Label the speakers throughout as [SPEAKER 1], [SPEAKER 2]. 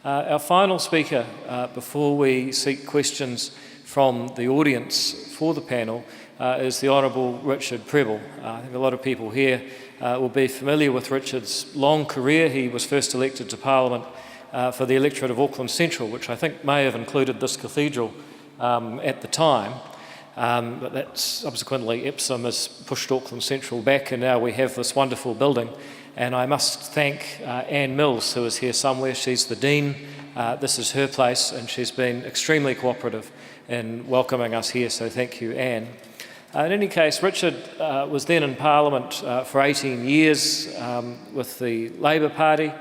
[SPEAKER 1] Our final speaker, before we seek questions from the audience for the panel, is the Honourable Richard Prebble. I think a lot of people here will be familiar with Richard's long career. He was first elected to Parliament for the electorate of Auckland Central, which I think may have included this cathedral at the time. But that subsequently Epsom has pushed Auckland Central back, and now we have this wonderful building. And I must thank Anne Mills, who is here somewhere. She's the Dean. This is her place, and she's been extremely cooperative in welcoming us here, so thank you, Anne. In any case, Richard was then in Parliament for 18 years with the Labour Party.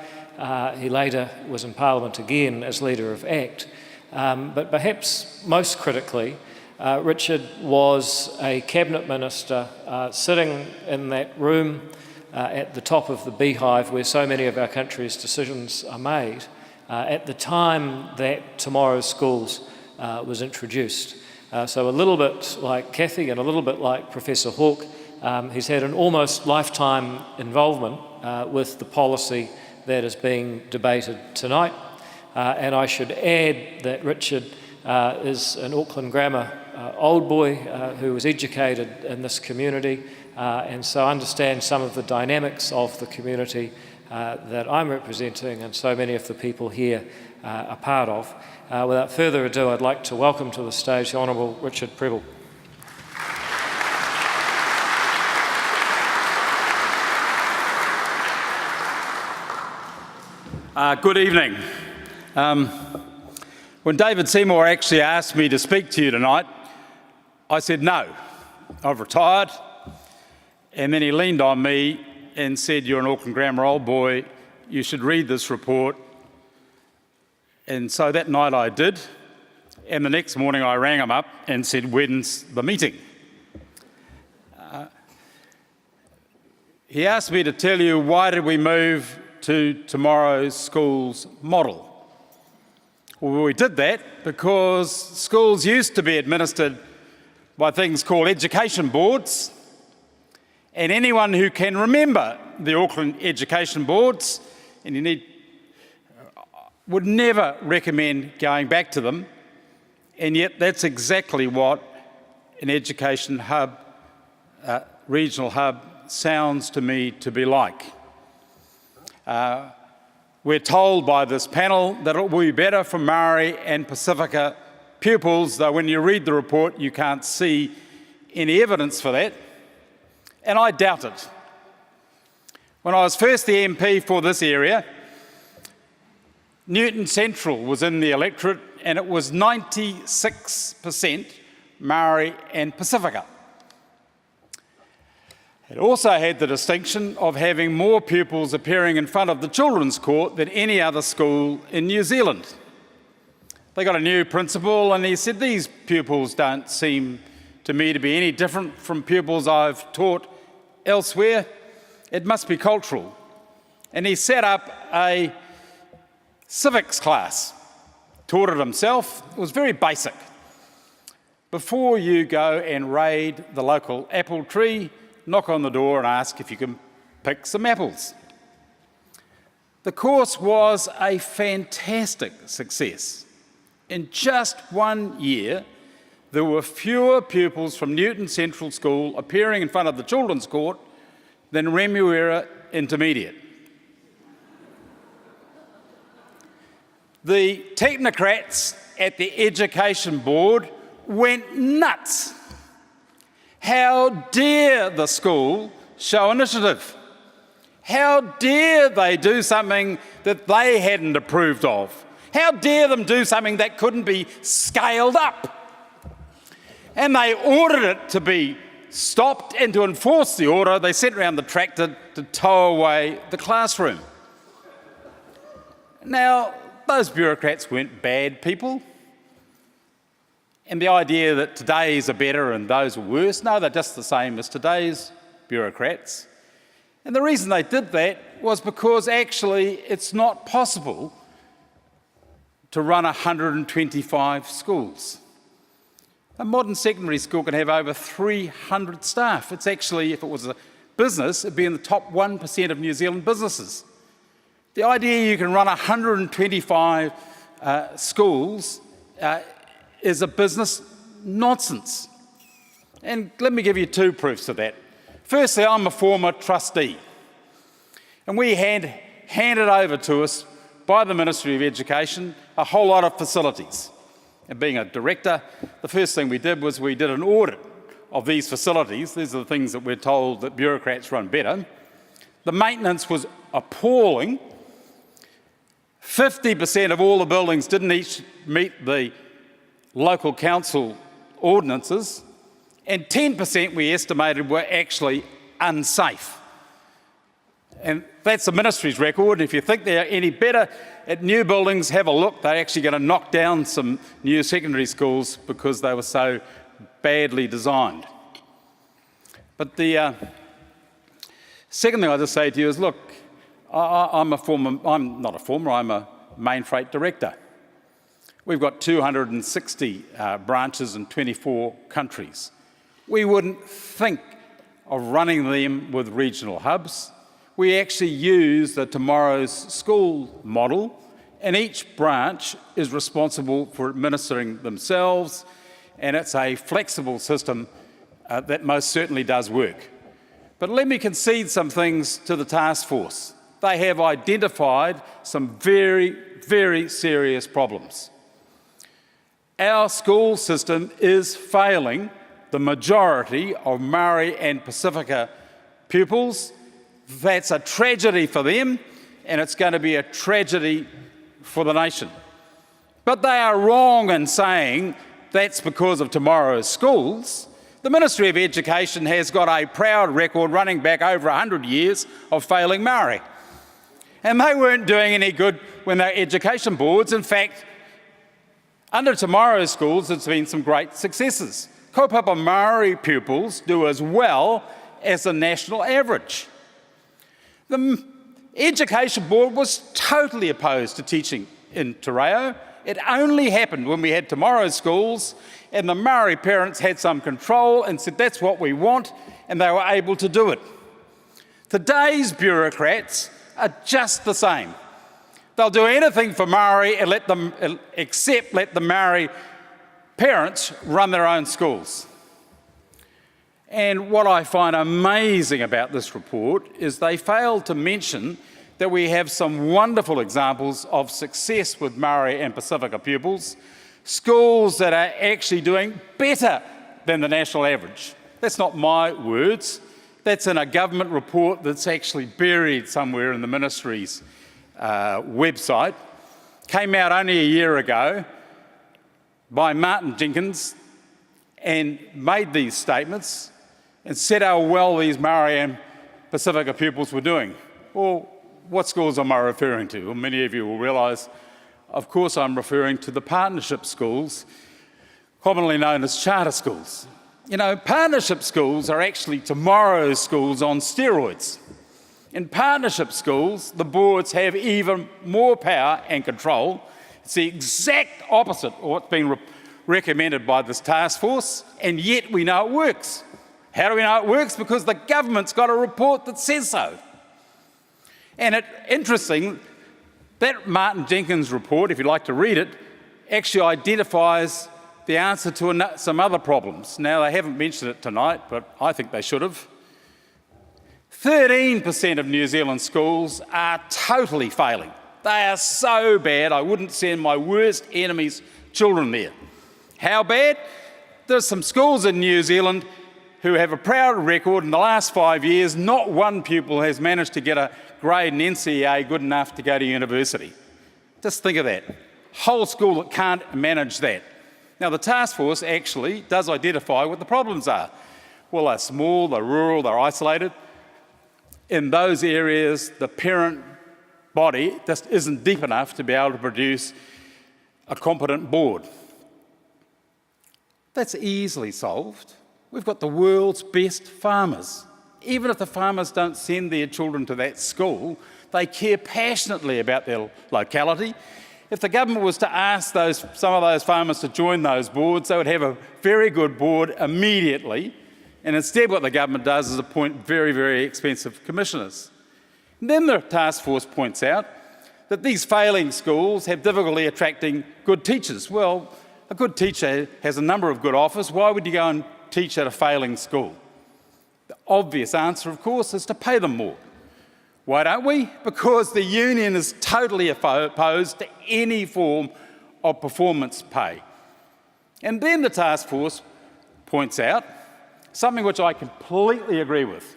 [SPEAKER 1] He later was in Parliament again as Leader of ACT. But perhaps most critically, Richard was a Cabinet Minister sitting in that room at the top of the beehive where so many of our country's decisions are made at the time that Tomorrow's Schools was introduced. So a little bit like Cathy and a little bit like Professor Hawke, he's had an almost lifetime involvement with the policy that is being debated tonight. And I should add that Richard is an Auckland Grammar old boy who was educated in this community and so understands some of the dynamics of the community that I'm representing and so many of the people here are part of. Without further ado, I'd like to welcome to the stage the Honourable Richard Prebble.
[SPEAKER 2] Good evening. When David Seymour actually asked me to speak to you tonight, I said no, I've retired. And then he leaned on me and said, "You're an Auckland Grammar old boy, you should read this report." And so that night I did, and the next morning I rang him up and said, "When's the meeting?" He asked me to tell you why did we move to Tomorrow's Schools model. Well, we did that because schools used to be administered by things called education boards, and anyone who can remember the Auckland education boards, and would never recommend going back to them, and yet that's exactly what an education hub, regional hub, sounds to me to be like. We're told by this panel that it will be better for Maori and Pacifica pupils, though when you read the report you can't see any evidence for that, and I doubt it. When I was first the MP for this area, Newton Central was in the electorate and it was 96% Maori and Pacifica. It also had the distinction of having more pupils appearing in front of the children's court than any other school in New Zealand. They got a new principal and he said, "These pupils don't seem to me to be any different from pupils I've taught elsewhere. It must be cultural." And he set up a civics class, taught it himself. It was very basic. Before you go and raid the local apple tree, knock on the door and ask if you can pick some apples. The course was a fantastic success. In just 1 year, there were fewer pupils from Newton Central School appearing in front of the children's court than Remuera Intermediate. The technocrats at the Education Board went nuts. How dare the school show initiative? How dare they do something that they hadn't approved of? How dare them do something that couldn't be scaled up? And they ordered it to be stopped, and to enforce the order, they sent around the tractor to tow away the classroom. Now, those bureaucrats weren't bad people. And the idea that today's are better and those are worse, no, they're just the same as today's bureaucrats. And the reason they did that was because actually it's not possible to run 125 schools. A modern secondary school can have over 300 staff. It's actually, if it was a business, it'd be in the top 1% of New Zealand businesses. The idea you can run 125 schools is a business nonsense. And let me give you two proofs of that. Firstly, I'm a former trustee, and we had handed over to us by the Ministry of Education a whole lot of facilities. And being a director, the first thing we did was we did an audit of these facilities. These are the things that we're told that bureaucrats run better. The maintenance was appalling. 50% of all the buildings didn't each meet the local council ordinances, and 10% we estimated were actually unsafe. And that's the ministry's record. If you think they're any better at new buildings, have a look. They're actually going to knock down some new secondary schools because they were so badly designed. But the second thing I'll just say to you is, look, I'm a main freight director. We've got 260 branches in 24 countries. We wouldn't think of running them with regional hubs. We actually use the Tomorrow's School model, and each branch is responsible for administering themselves, and it's a flexible system that most certainly does work. But let me concede some things to the task force. They have identified some very, very serious problems. Our school system is failing the majority of Maori and Pacifica pupils. That's a tragedy for them, and it's going to be a tragedy for the nation. But they are wrong in saying that's because of Tomorrow's Schools. The Ministry of Education has got a proud record running back over 100 years of failing Maori. And they weren't doing any good when they were education boards. In fact, under Tomorrow's Schools, there's been some great successes. Kaupapa Maori pupils do as well as the national average. The Education Board was totally opposed to teaching in Te Reo. It only happened when we had Tomorrow's Schools and the Maori parents had some control and said, that's what we want, and they were able to do it. Today's bureaucrats are just the same. They'll do anything for Maori and let the Maori parents run their own schools. And what I find amazing about this report is they failed to mention that we have some wonderful examples of success with Maori and Pacifica pupils, schools that are actually doing better than the national average. That's not my words. That's in a government report that's actually buried somewhere in the ministry's website. Came out only a year ago by Martin Jenkins and made these statements and said how well these Maori and Pacifica pupils were doing. Well, what schools am I referring to? Well, many of you will realise, of course, I'm referring to the partnership schools, commonly known as charter schools. You know, partnership schools are actually Tomorrow's Schools on steroids. In partnership schools, the boards have even more power and control. It's the exact opposite of what's been recommended by this task force, and yet we know it works. How do we know it works? Because the government's got a report that says so. And it's interesting, that Martin Jenkins report, if you'd like to read it, actually identifies the answer to some other problems. Now, they haven't mentioned it tonight, but I think they should have. 13% of New Zealand schools are totally failing. They are so bad, I wouldn't send my worst enemy's children there. How bad? There's some schools in New Zealand who have a proud record. In the last 5 years, not one pupil has managed to get a grade in NCEA good enough to go to university. Just think of that. Whole school that can't manage that. Now, the task force actually does identify what the problems are. Well, they're small, they're rural, they're isolated. In those areas, the parent body just isn't deep enough to be able to produce a competent board. That's easily solved. We've got the world's best farmers. Even if the farmers don't send their children to that school, they care passionately about their locality. If the government was to ask some of those farmers to join those boards, they would have a very good board immediately. And instead what the government does is appoint very, very expensive commissioners. And then the task force points out that these failing schools have difficulty attracting good teachers. Well, a good teacher has a number of good offers. Why would you go and teach at a failing school? The obvious answer, of course, is to pay them more. Why don't we? Because the union is totally opposed to any form of performance pay. And then the task force points out something which I completely agree with.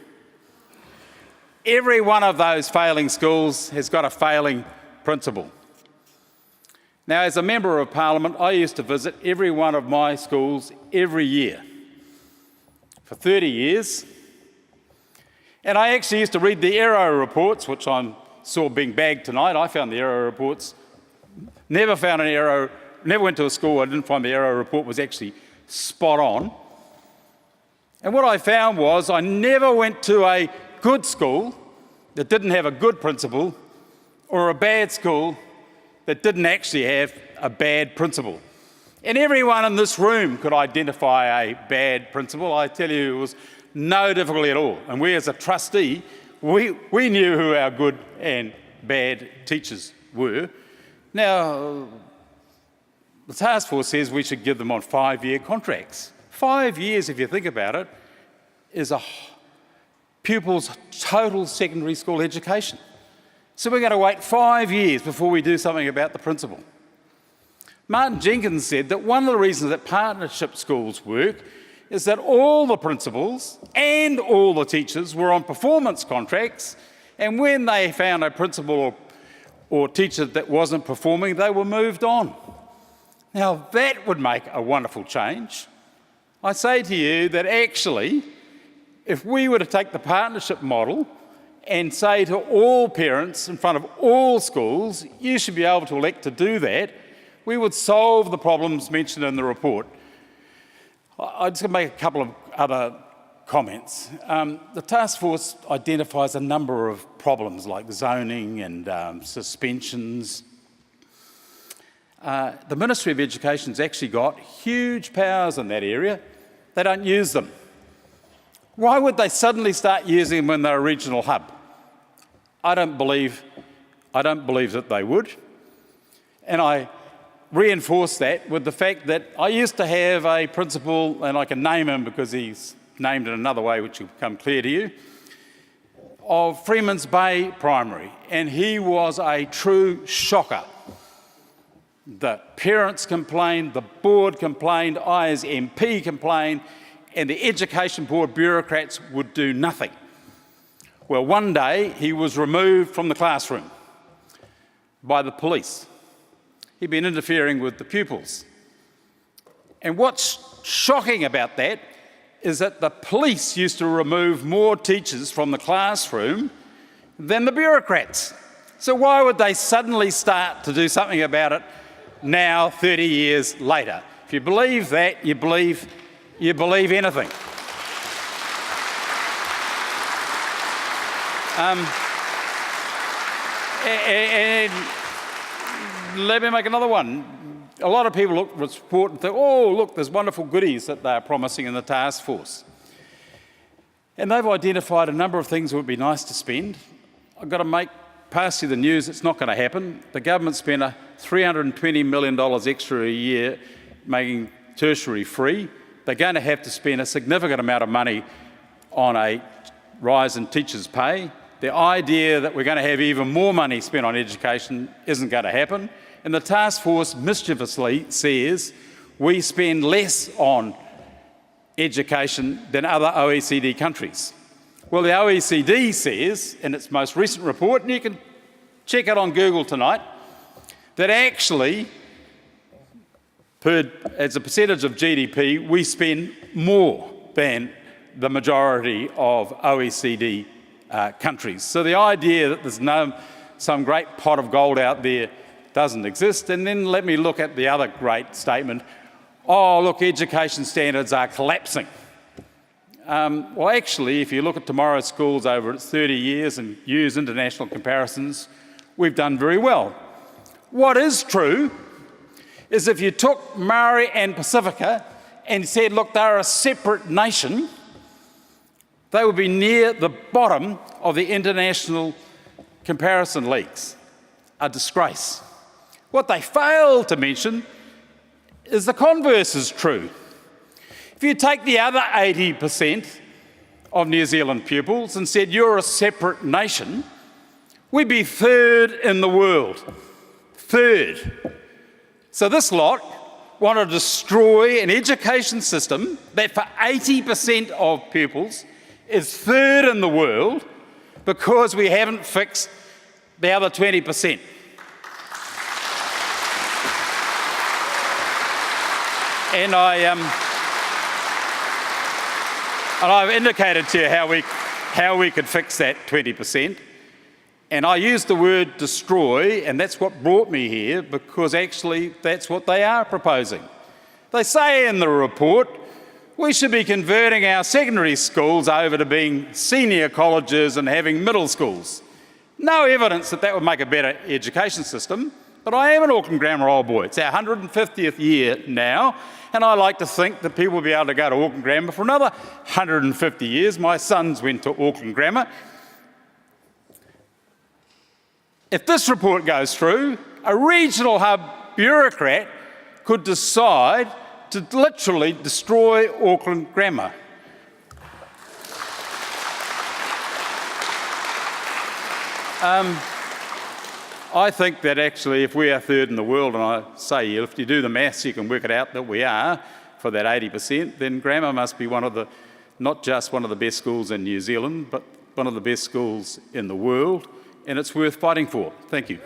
[SPEAKER 2] Every one of those failing schools has got a failing principal. Now, as a member of Parliament, I used to visit every one of my schools every year for 30 years. And I actually used to read the error reports, which I saw being bagged tonight. I found the error reports. Never found an error, never went to a school I didn't find the error report was actually spot on. And what I found was I never went to a good school that didn't have a good principal or a bad school that didn't actually have a bad principal. And everyone in this room could identify a bad principal. I tell you, it was no difficulty at all. And we as a trustee, we knew who our good and bad teachers were. Now, the task force says we should give them on 5-year contracts. 5 years, if you think about it, is a pupil's total secondary school education. So we're going to wait 5 years before we do something about the principal. Martin Jenkins said that one of the reasons that partnership schools work is that all the principals and all the teachers were on performance contracts, and when they found a principal or teacher that wasn't performing, they were moved on. Now, that would make a wonderful change. I say to you that actually, if we were to take the partnership model and say to all parents in front of all schools, you should be able to elect to do that, we would solve the problems mentioned in the report. I'm just going to make a couple of other comments. The task force identifies a number of problems like zoning and suspensions. The Ministry of Education's actually got huge powers in that area. They don't use them. Why would they suddenly start using them when they're a regional hub? I don't believe that they would. And I reinforce that with the fact that I used to have a principal, and I can name him because he's named in another way which will become clear to you, of Freeman's Bay Primary, and he was a true shocker. The parents complained, the board complained, I as MP complained, and the Education Board bureaucrats would do nothing. Well, one day he was removed from the classroom by the police. He'd been interfering with the pupils. And what's shocking about that is that the police used to remove more teachers from the classroom than the bureaucrats. So why would they suddenly start to do something about it now, 30 years later? If you believe that, you believe anything. And let me make another one. A lot of people look at this report and think, oh, look, there's wonderful goodies that they're promising in the task force. And they've identified a number of things that would be nice to spend. I've got to pass you the news, it's not going to happen. The government spent $320 million extra a year making tertiary free. They're going to have to spend a significant amount of money on a rise in teachers' pay. The idea that we're going to have even more money spent on education isn't going to happen. And the task force mischievously says we spend less on education than other OECD countries. Well, the OECD says in its most recent report, and you can check it on Google tonight, that actually, as a percentage of GDP, we spend more than the majority of OECD countries. So the idea that there's some great pot of gold out there doesn't exist. And then let me look at the other great statement. Oh, look, education standards are collapsing. Well, actually, if you look at tomorrow's schools over its 30 years and use international comparisons, we've done very well. What is true is if you took Maori and Pacifica and said, look, they're a separate nation, they would be near the bottom of the international comparison leagues. a disgrace. What they fail to mention is the converse is true. If you take the other 80% of New Zealand pupils and said you're a separate nation, we'd be third in the world. Third. So this lot want to destroy an education system that for 80% of pupils is third in the world because we haven't fixed the other 20%. And I've indicated to you how we could fix that 20%. And I used the word destroy, and that's what brought me here, because actually that's what they are proposing. They say in the report, we should be converting our secondary schools over to being senior colleges and having middle schools. No evidence that would make a better education system, but I am an Auckland Grammar old boy. It's our 150th year now, and I like to think that people will be able to go to Auckland Grammar for another 150 years. My sons went to Auckland Grammar. If this report goes through, a regional hub bureaucrat could decide to literally destroy Auckland Grammar. I think that actually if we are third in the world, and I say if you do the maths you can work it out that we are for that 80%, then grammar must be not just one of the best schools in New Zealand, but one of the best schools in the world, and it's worth fighting for. Thank you.